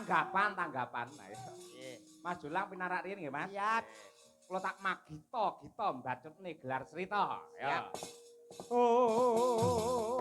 tanggapan. Nah, ya. Mas Julang pinarak riyen nggih, Mas. Siap. Kula tak magita mbacutne gelar cerita. Ya. Siap. Oh.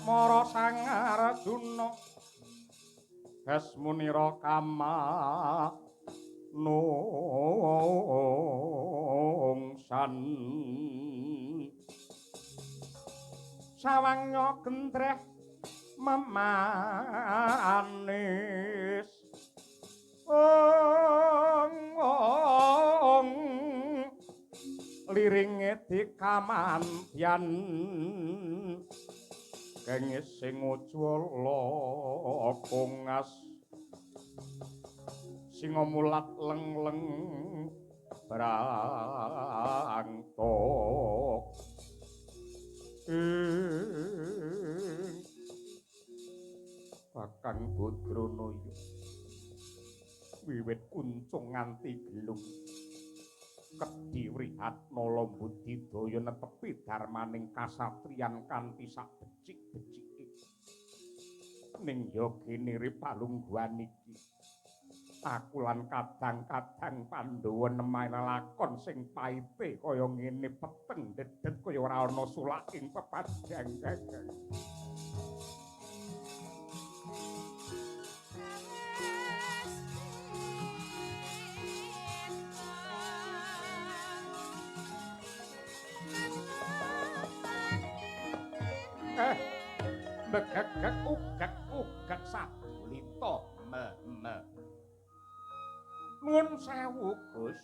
Mara sang Arjuna Asmunira kama nungsan sawangnya gendreh memanis ong liringe dikamantyan kengis sing ujwala kongas singa mulat leng-leng brangtok Kakang Badranaya wiwit kuncung nganti gelung kedhi wrihatna Lambudidaya netepi darmaning kasatriyan kanthi sak becik-becike ning yogene palungguhan iki aku lan kadang-kadang Pandhawa nemain lakon sing paite kaya ngene peteng dedet kaya ora ana sulaking pepadang Kakang. Begegek ugek sadulita Nuwun sewu Gus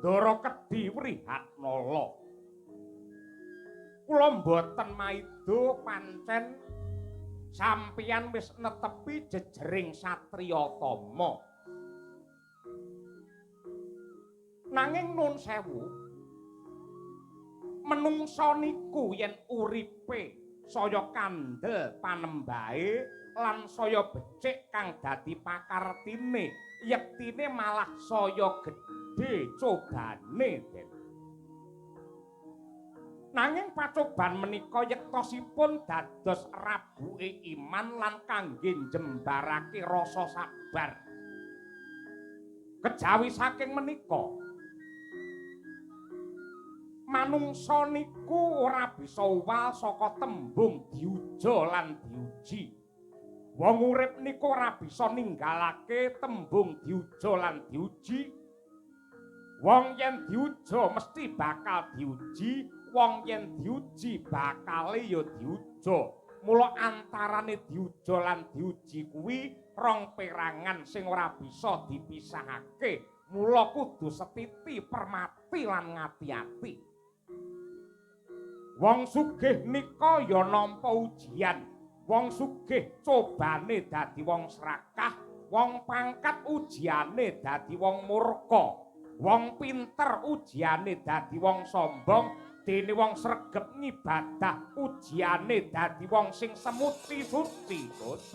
Ndara kedhi wrihatnala kula mboten maido pancen sampeyan wis netepi jejering satriya tama nanging nuwun sewu menungsa niku yen uripe saya kandel panembahe lan saya becik kang dadi pakartine yektine malah saya gedhe cobane Den. Nanging pacoban menika yektosipun dados rabuke iman lan kangge njembarake rasa sabar. Kejawi saking menika manungsa niku ora bisa uwal saka tembung diuja lan diuji. Wong urip niku ora bisa ninggalake tembung diuja lan diuji. Wong yen diuja mesti bakal diuji, wong yen diuji bakale ya diuja. Mula antarane diuja lan diuji kuwi rong perangan sing ora bisa dipisahake. Mula kudu setiti, permati lan ngati-ati. Wong sugih nika ya nampa ujian. Wong sugih cobane dadi wong serakah, wong pangkat ujiane dadi wong murka, wong pinter ujiane dadi wong sombong, dene wong sregep ngibadah ujiane dadi wong sing semuti suci, Gus.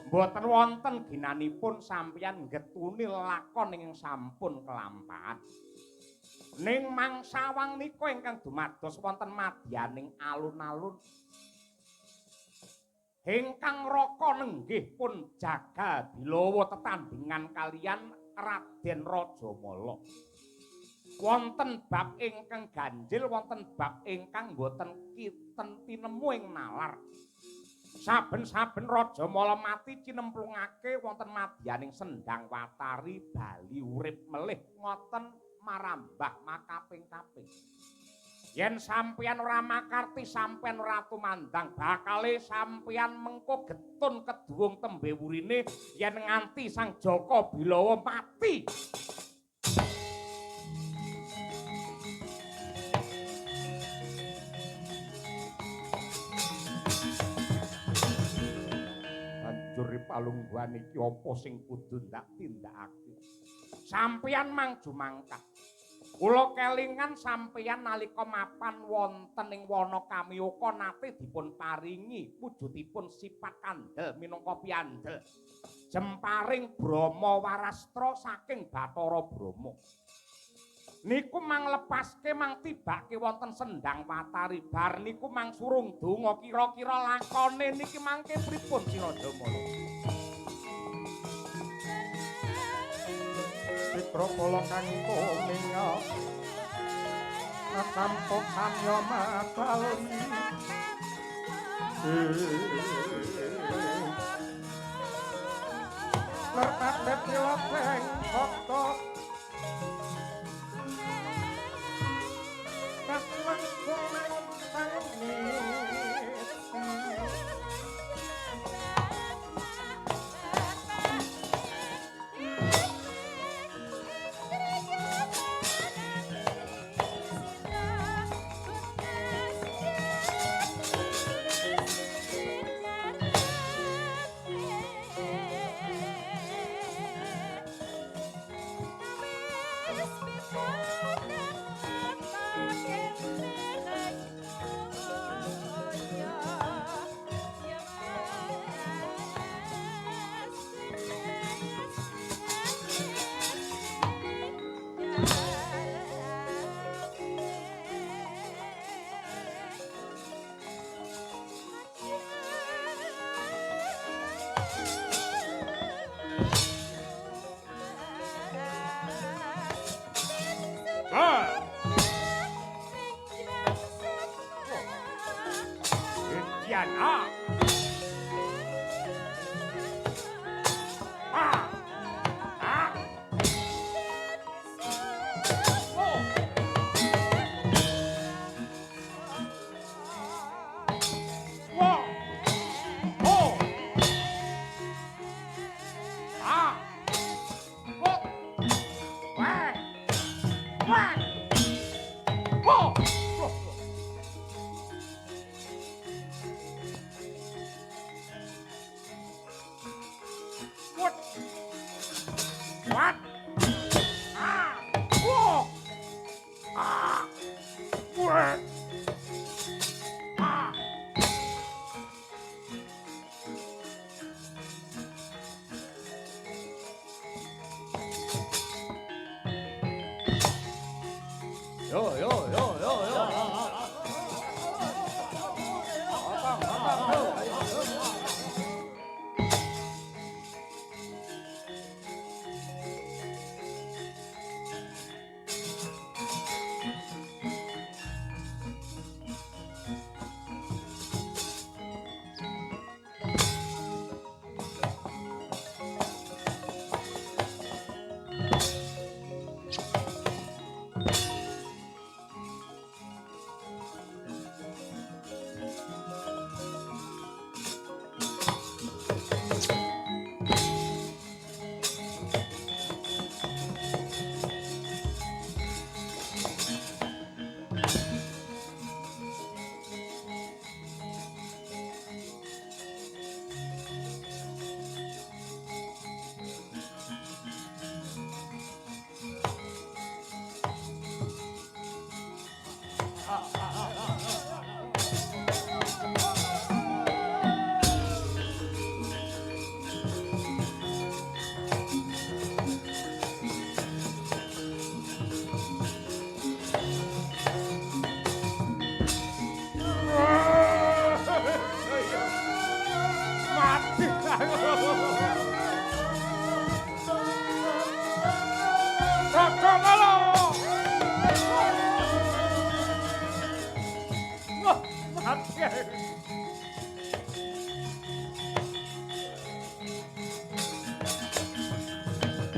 Mboten wonten ginanipun sampeyan ngetuni lakon ingkang sampun kelampahan. Ning mangsawang nika ingkang dumados wonten madyaning alun-alun ingkang raka nenggih pun jaga Bilawa tetandhingan kaliyan Raden Rajamala. Wonten bab ingkang ganjil, wonten bab ingkang boten kinten tinemu ing nalar. Saben-saben Rajamala mati cinemplungake wonten madyaning Sendhang Watari bali urip melih ngoten marambah makaping-kaping. Yen sampeyan ora makarti sampeyan ora tumandang bakale sampeyan mengko getun keduwung tembe wurine yen nganti Sang Jaka Bilawa mati. Banjur palungguhan iki apa sing kudu ndak tindakake? Sampeyan mangju mangkat. Kula kelingan sampeyan nalika mapan wonten ing wana Kamiyaka nate dipun paringi wujudipun sipat kandel minangka piyandel. Jemparing Brama Warastra saking Bathara Brama. Niku mang lepaske mang tibake wonten Sendhang Watari bar niku mang surung donga kira-kira lakone niki mangke pripun Si Rajamala? Pitrakala kang kuninga sampun samya matalni lerpat betrilopeng kokok kasman kumen tangni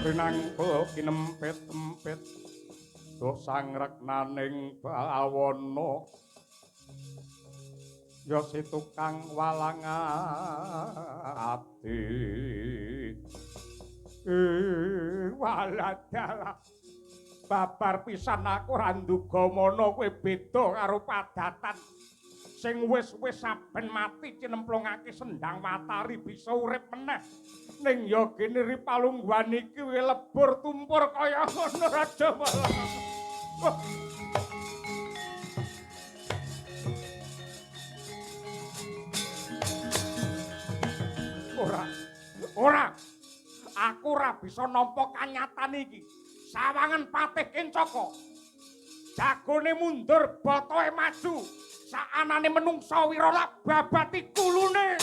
Rinangka kinempet-empet dosang reknaning bawana ya si tukang walang ati waladala babar pisan aku ora nduga mono kowe beda karo padatan sing wis-wis saben mati cinemplungake sendang watari bisa urip meneh ning ya kene ripalungguhan iki lebur tumpur kaya ngono Raja Malang. Ora. Aku ora bisa nampa kanyatan iki. Sawangen Patih Kencaka. Jagone mundur, botohe maju. Saanane menungsa wirala babati kulune.